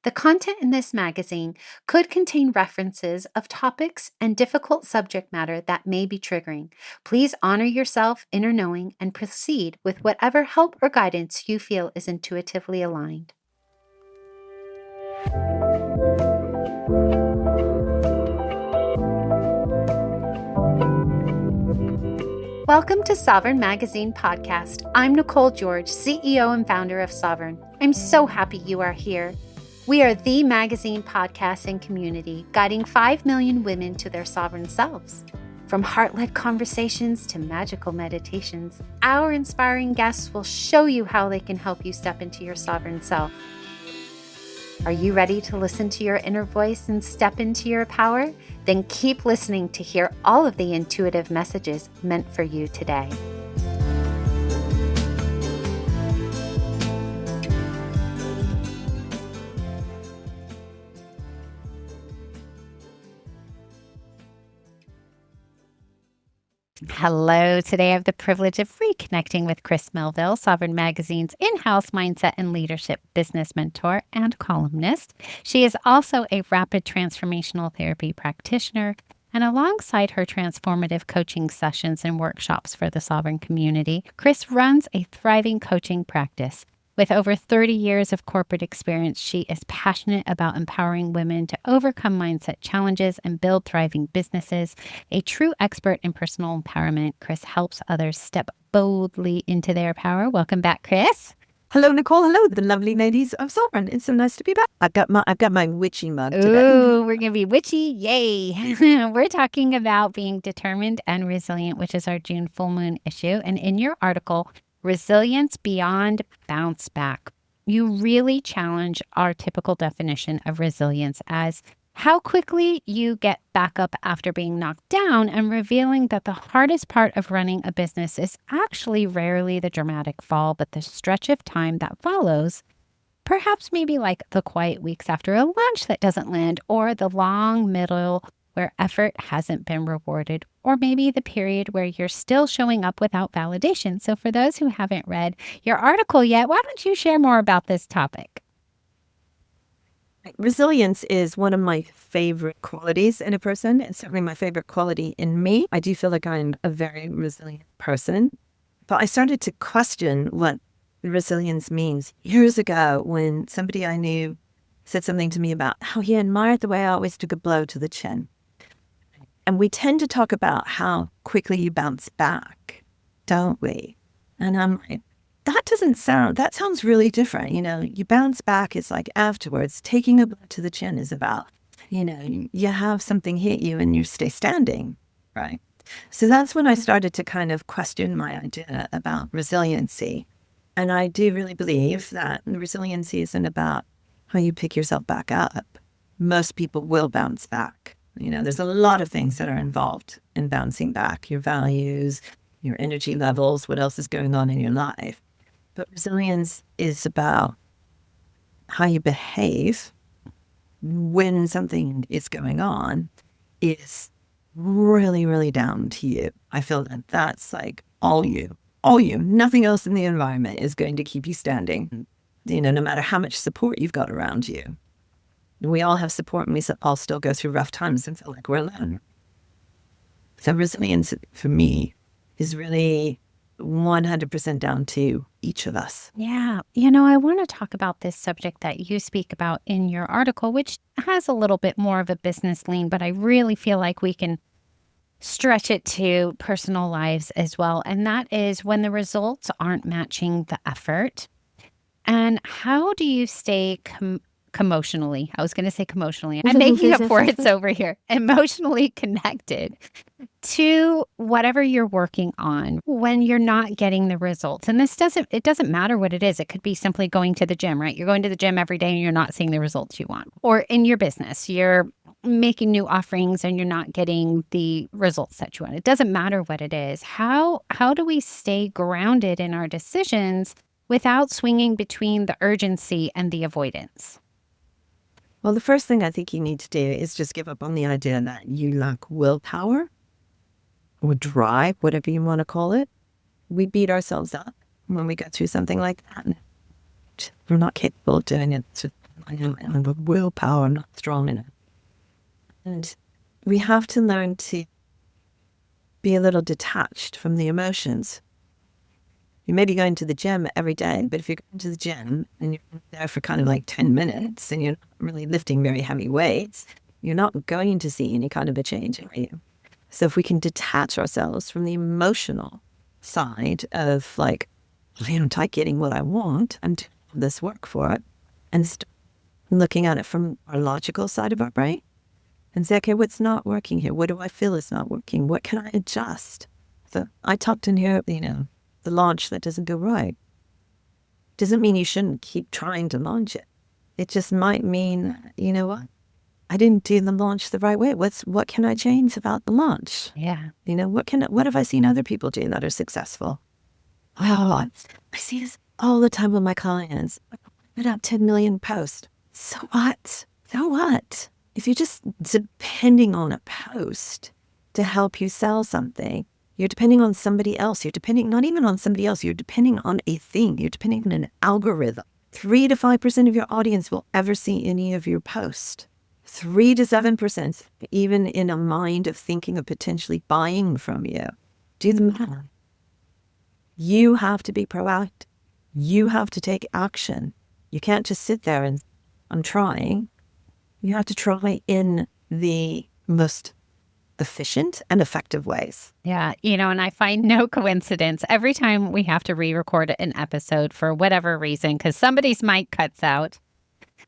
The content in this magazine could contain references of topics and difficult subject matter that may be triggering. Please honor yourself, inner knowing, and proceed with whatever help or guidance you feel is intuitively aligned. Welcome to Sovereign Magazine Podcast. I'm Nicole George, CEO and founder of Sovereign. I'm so happy you are here. We are the magazine, podcast, and community guiding 5 million women to their sovereign selves. From heart-led conversations to magical meditations, our inspiring guests will show you how they can help you step into your sovereign self. Are you ready to listen to your inner voice and step into your power? Then keep listening to hear all of the intuitive messages meant for you today. Hello. Today I have the privilege of reconnecting with Chris Melville, Sovereign Magazine's in-house mindset and leadership business mentor and columnist. She is also a rapid transformational therapy practitioner, and alongside her transformative coaching sessions and workshops for the Sovereign community, Chris runs a thriving coaching practice. With over 30 years of corporate experience, she is passionate about empowering women to overcome mindset challenges and build thriving businesses. A true expert in personal empowerment, Chris helps others step boldly into their power. Welcome back, Chris. Hello, Nicole. Hello, the lovely ladies of Sovereign. It's so nice to be back. I've got my witchy mug today. Ooh, we're gonna be witchy, yay! We're talking about being determined and resilient, which is our June full moon issue. And in your article, Resilience Beyond Bounce Back, you really challenge our typical definition of resilience as how quickly you get back up after being knocked down, and revealing that the hardest part of running a business is actually rarely the dramatic fall, but the stretch of time that follows. Perhaps maybe like the quiet weeks after a lunch that doesn't land, or the long middle where effort hasn't been rewarded, or maybe the period where you're still showing up without validation. So for those who haven't read your article yet, why don't you share more about this topic? Resilience is one of my favorite qualities in a person, and certainly my favorite quality in me. I do feel like I'm a very resilient person, but I started to question what resilience means years ago when somebody I knew said something to me about how he admired the way I always took a blow to the chin. And we tend to talk about how quickly you bounce back, don't we? And I'm like, that sounds really different. You know, you bounce back is like afterwards. Taking a blow to the chin is about, you have something hit you and you stay standing, right? So that's when I started to kind of question my idea about resiliency. And I do really believe that resiliency isn't about how you pick yourself back up. Most people will bounce back. There's a lot of things that are involved in bouncing back. Your values, your energy levels, what else is going on in your life. But resilience is about how you behave when something is going on is really, really down to you. I feel that that's like all you. Nothing else in the environment is going to keep you standing, no matter how much support you've got around you. We all have support, and we all still go through rough times and feel like we're alone. So resilience for me is really 100% down to each of us. Yeah. I want to talk about this subject that you speak about in your article, which has a little bit more of a business lean, but I really feel like we can stretch it to personal lives as well. And that is when the results aren't matching the effort. And how do you stay emotionally? I was going to say commotionally. I'm making up words over here. Emotionally connected to whatever you're working on when you're not getting the results. And it doesn't matter what it is. It could be simply going to the gym, right? You're going to the gym every day and you're not seeing the results you want. Or in your business, you're making new offerings and you're not getting the results that you want. It doesn't matter what it is. How do we stay grounded in our decisions without swinging between the urgency and the avoidance? Well, the first thing I think you need to do is just give up on the idea that you lack willpower or drive, whatever you want to call it. We beat ourselves up when we go through something like that. We're not capable of doing it. I am the willpower not strong enough. And we have to learn to be a little detached from the emotions. You may be going to the gym every day, but if you're going to the gym and you're there for kind of like 10 minutes and you're not really lifting very heavy weights, you're not going to see any kind of a change in you. So if we can detach ourselves from the emotional side of like, I'm not getting what I want, I'm doing this work for it, and looking at it from our logical side of our brain and say, okay, what's not working here? What do I feel is not working? What can I adjust? So I talked in here, the launch that doesn't go right. Doesn't mean you shouldn't keep trying to launch it. It just might mean, you know what? I didn't do the launch the right way. What can I change about the launch? Yeah. What have I seen other people do that are successful? Oh, I see this all the time with my clients. Put out 10 million posts. So what? So what? If you're just depending on a post to help you sell something, you're depending on somebody else. You're depending not even on somebody else. You're depending on a thing. You're depending on an algorithm. 3 to 5% of your audience will ever see any of your posts. 3 to 7%, even in a mind of thinking of potentially buying from you. Do the math. You have to be proactive. You have to take action. You can't just sit there and I'm trying. You have to try in the most efficient and effective ways. Yeah. And I find no coincidence every time we have to re-record an episode for whatever reason, because somebody's mic cuts out.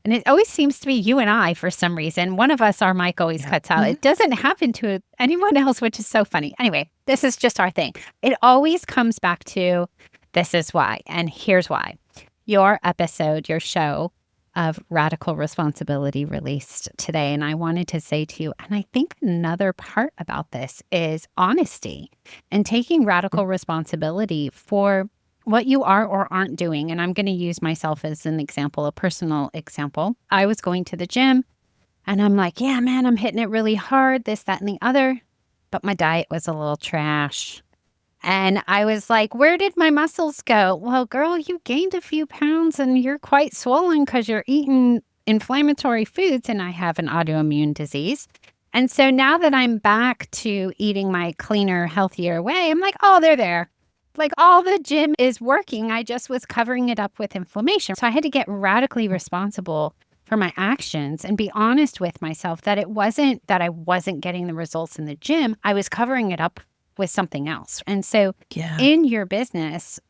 And it always seems to be you and I for some reason. One of us, our mic always cuts out. It doesn't happen to anyone else, which is so funny. Anyway, this is just our thing. It always comes back to this is why. And here's why. Your episode, your show of Radical Responsibility released today. And I wanted to say to you, and I think another part about this is honesty and taking radical responsibility for what you are or aren't doing. And I'm going to use myself as an example, a personal example. I was going to the gym and I'm like, yeah, man, I'm hitting it really hard, this, that, and the other. But my diet was a little trash. And I was like, where did my muscles go? Well, girl, you gained a few pounds and you're quite swollen because you're eating inflammatory foods. And I have an autoimmune disease. And so now that I'm back to eating my cleaner, healthier way, I'm like, oh, they're there. Like all the gym is working. I just was covering it up with inflammation. So I had to get radically responsible for my actions and be honest with myself that it wasn't that I wasn't getting the results in the gym. I was covering it up with something else. And so in your business,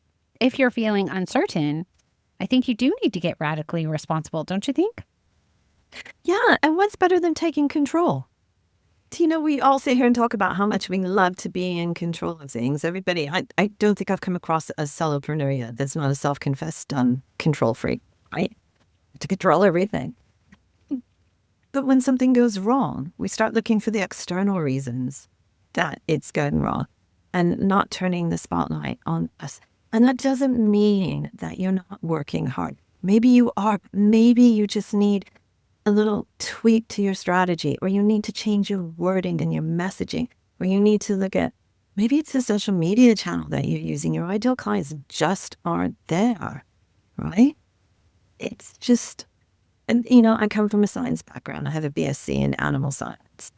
if you're feeling uncertain, I think you do need to get radically responsible, don't you think? Yeah. And what's better than taking control? We all sit here and talk about how much we love to be in control of things. Everybody, I don't think I've come across a solopreneur yet that's not a self-confessed control freak, right? To control everything. But when something goes wrong, we start looking for the external reasons that it's going wrong and not turning the spotlight on us. And that doesn't mean that you're not working hard. Maybe you are. Maybe you just need a little tweak to your strategy, or you need to change your wording and your messaging, or you need to look at maybe it's a social media channel that you're using. Your ideal clients just aren't there, right? It's just, and I come from a science background. I have a BSc in animal science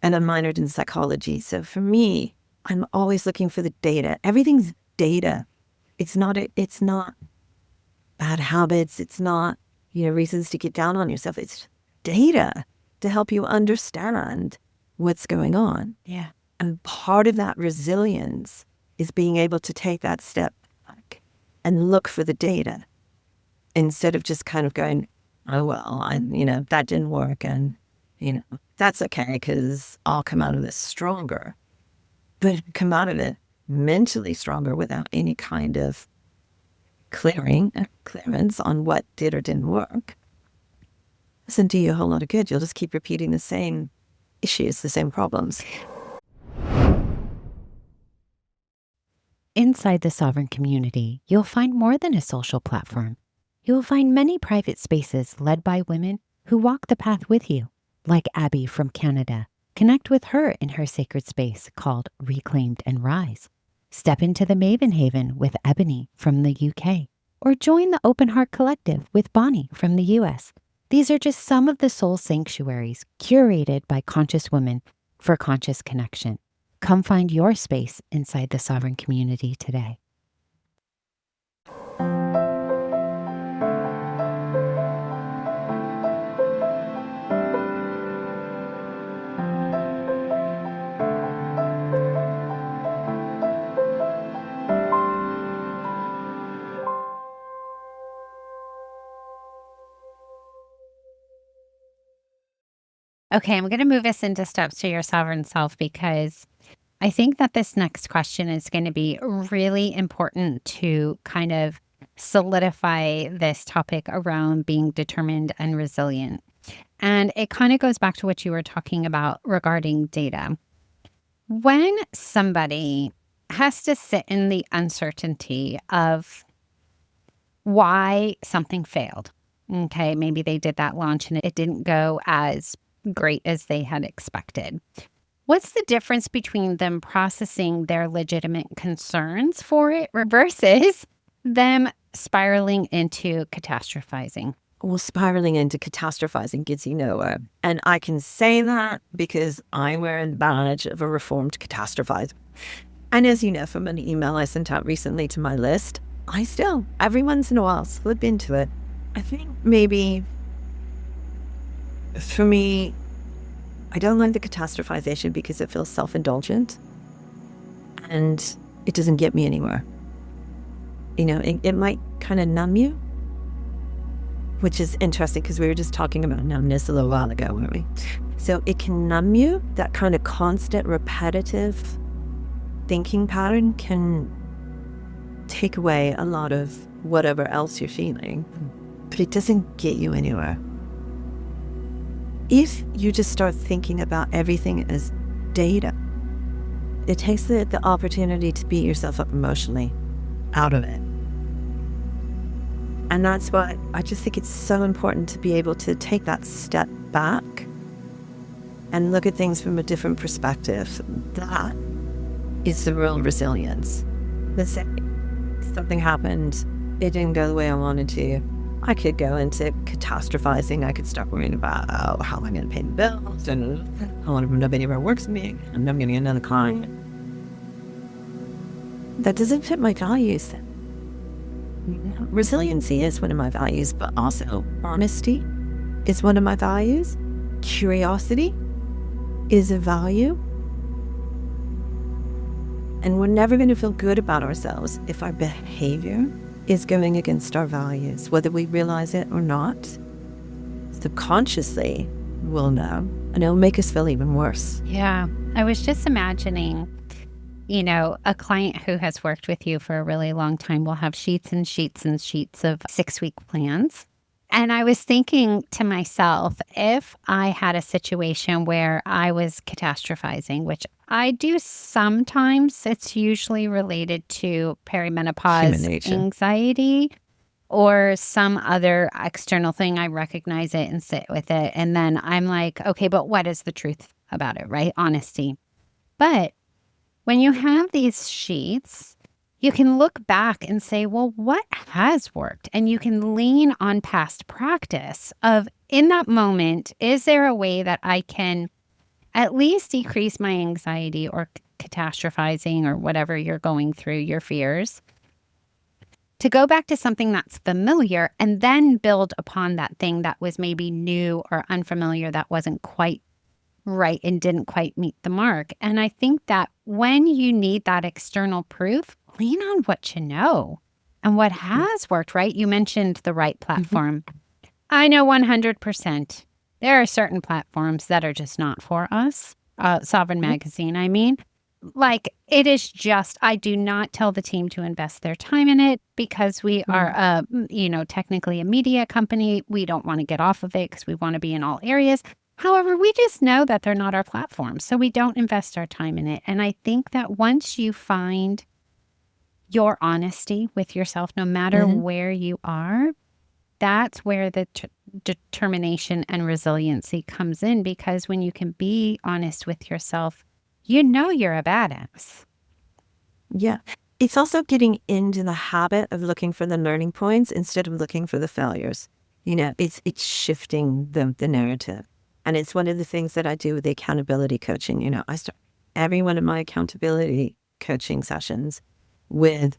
and I'm minored in psychology. So for me, I'm always looking for the data. Everything's data. It's not bad habits. It's not, reasons to get down on yourself. It's data to help you understand what's going on. Yeah. And part of that resilience is being able to take that step back and look for the data instead of just kind of going, oh, well, that didn't work. And, that's okay because I'll come out of this stronger. But come out of it mentally stronger without any kind of clearance on what did or didn't work doesn't do you a whole lot of good. You'll just keep repeating the same issues, the same problems. Inside the Sovereign community, you'll find more than a social platform. You will find many private spaces led by women who walk the path with you, like Abby from Canada. Connect with her in her sacred space called Reclaimed and Rise. Step into the Maven Haven with Ebony from the UK, or join the Open Heart Collective with Bonnie from the US. These are just some of the soul sanctuaries curated by conscious women for conscious connection. Come find your space inside the Sovereign community today. Okay, I'm going to move us into steps to your sovereign self because I think that this next question is going to be really important to kind of solidify this topic around being determined and resilient. And it kind of goes back to what you were talking about regarding data. When somebody has to sit in the uncertainty of why something failed, okay, maybe they did that launch and it didn't go as great as they had expected. What's the difference between them processing their legitimate concerns for it versus them spiraling into catastrophizing? Well, spiraling into catastrophizing gets you nowhere. And I can say that because I wear the badge of a reformed catastrophizer. And as you know from an email I sent out recently to my list, I still, every once in a while, slip into it. I think maybe for me, I don't like the catastrophization because it feels self-indulgent and it doesn't get me anywhere. You know, it might kind of numb you, which is interesting because we were just talking about numbness a little while ago, weren't we? So it can numb you. That kind of constant, repetitive thinking pattern can take away a lot of whatever else you're feeling, but it doesn't get you anywhere. If you just start thinking about everything as data, it takes the opportunity to beat yourself up emotionally out of it. And that's why I just think it's so important to be able to take that step back and look at things from a different perspective. That is the real resilience. Let's say something happened, it didn't go the way I wanted to. I could go into catastrophizing. I could start worrying about, oh, how am I going to pay the bills? And I want to nobody ever works with me. And I'm going to get another client. That doesn't fit my values. Resiliency is one of my values, but also honesty is one of my values. Curiosity is a value. And we're never going to feel good about ourselves if our behavior is going against our values, whether we realize it or not. Subconsciously, we'll know, and it'll make us feel even worse. Yeah. I was just imagining, you know, a client who has worked with you for a really long time will have sheets and sheets and sheets of 6-week plans. And I was thinking to myself, if I had a situation where I was catastrophizing, which I do sometimes, it's usually related to perimenopause anxiety or some other external thing. I recognize it and sit with it. And then I'm like, okay, but what is the truth about it, right? Honesty. But when you have these sheets, you can look back and say, well, what has worked? And you can lean on past practice of, in that moment, is there a way that I can at least decrease my anxiety or catastrophizing or whatever you're going through, your fears, to go back to something that's familiar and then build upon that thing that was maybe new or unfamiliar that wasn't quite right and didn't quite meet the mark. And I think that when you need that external proof, lean on what you know and what has worked, right? You mentioned the right platform. I know 100%. There are certain platforms that are just not for us. Sovereign Magazine, I mean. Like, it is just, I do not tell the team to invest their time in it because we are, technically a media company. We don't want to get off of it because we want to be in all areas. However, we just know that they're not our platform, so we don't invest our time in it. And I think that once you find your honesty with yourself, no matter where you are, that's where the determination and resiliency comes in, because when you can be honest with yourself, you know you're a badass. Yeah. It's also getting into the habit of looking for the learning points instead of looking for the failures. It's shifting the narrative. And it's one of the things that I do with the accountability coaching. I start every one of my accountability coaching sessions with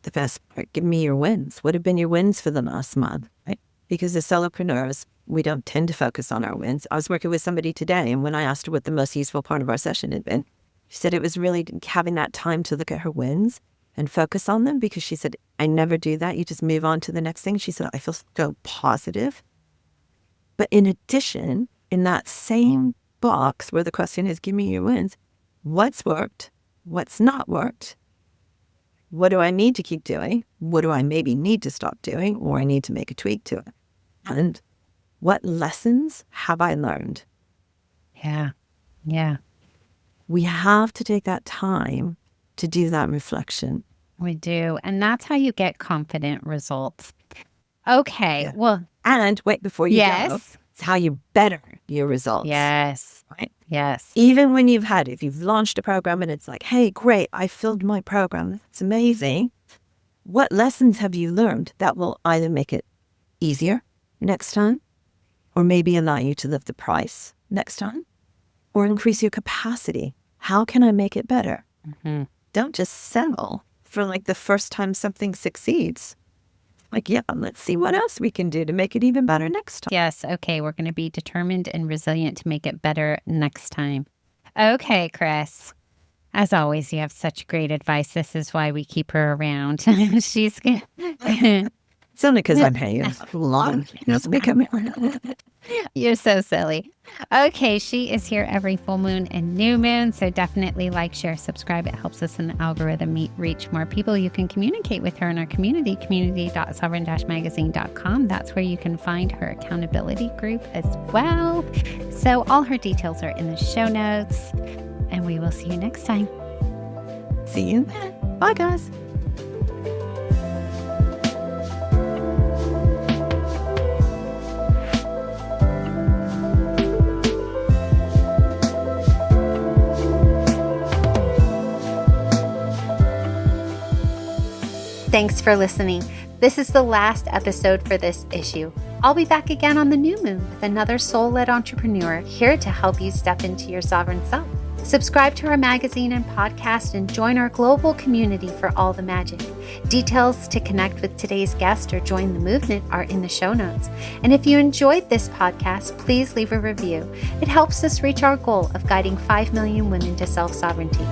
the best part. Give me your wins. What have been your wins for the last month? Right? Because as solopreneurs, we don't tend to focus on our wins. I was working with somebody today, and when I asked her what the most useful part of our session had been, she said it was really having that time to look at her wins and focus on them, because she said, I never do that. You just move on to the next thing. She said, I feel so positive. But in addition, in that same box where the question is, give me your wins, what's worked? What's not worked? What do I need to keep doing? What do I maybe need to stop doing, or I need to make a tweak to it? And what lessons have I learned? Yeah. Yeah. We have to take that time to do that reflection. We do. And that's how you get confident results. Okay. Yeah. Well, and wait, before you go, yes. it's how you better your results. Yes. Right? Yes. Even when if you've launched a program and it's like, hey, great, I filled my program. It's amazing. What lessons have you learned that will either make it easier next time, or maybe allow you to lift the price next time, or increase your capacity? How can I make it better? Mm-hmm. Don't just settle for the first time something succeeds. Let's see what else we can do to make it even better next time. Yes. Okay. We're going to be determined and resilient to make it better next time. Okay, Chris. As always, you have such great advice. This is why we keep her around. She's good. It's only because I'm paying a lot. You're so silly. Okay, she is here every full moon and new moon, so definitely like, share, subscribe. It helps us in the algorithm reach more people. You can communicate with her in our community.sovereign-magazine.com. That's where you can find her accountability group as well. So all her details are in the show notes, and we will see you next time. See you then. Bye, guys. Thanks for listening. This is the last episode for this issue. I'll be back again on the new moon with another soul-led entrepreneur here to help you step into your sovereign self. Subscribe to our magazine and podcast and join our global community for all the magic. Details to connect with today's guest or join the movement are in the show notes. And if you enjoyed this podcast, please leave a review. It helps us reach our goal of guiding 5 million women to self-sovereignty.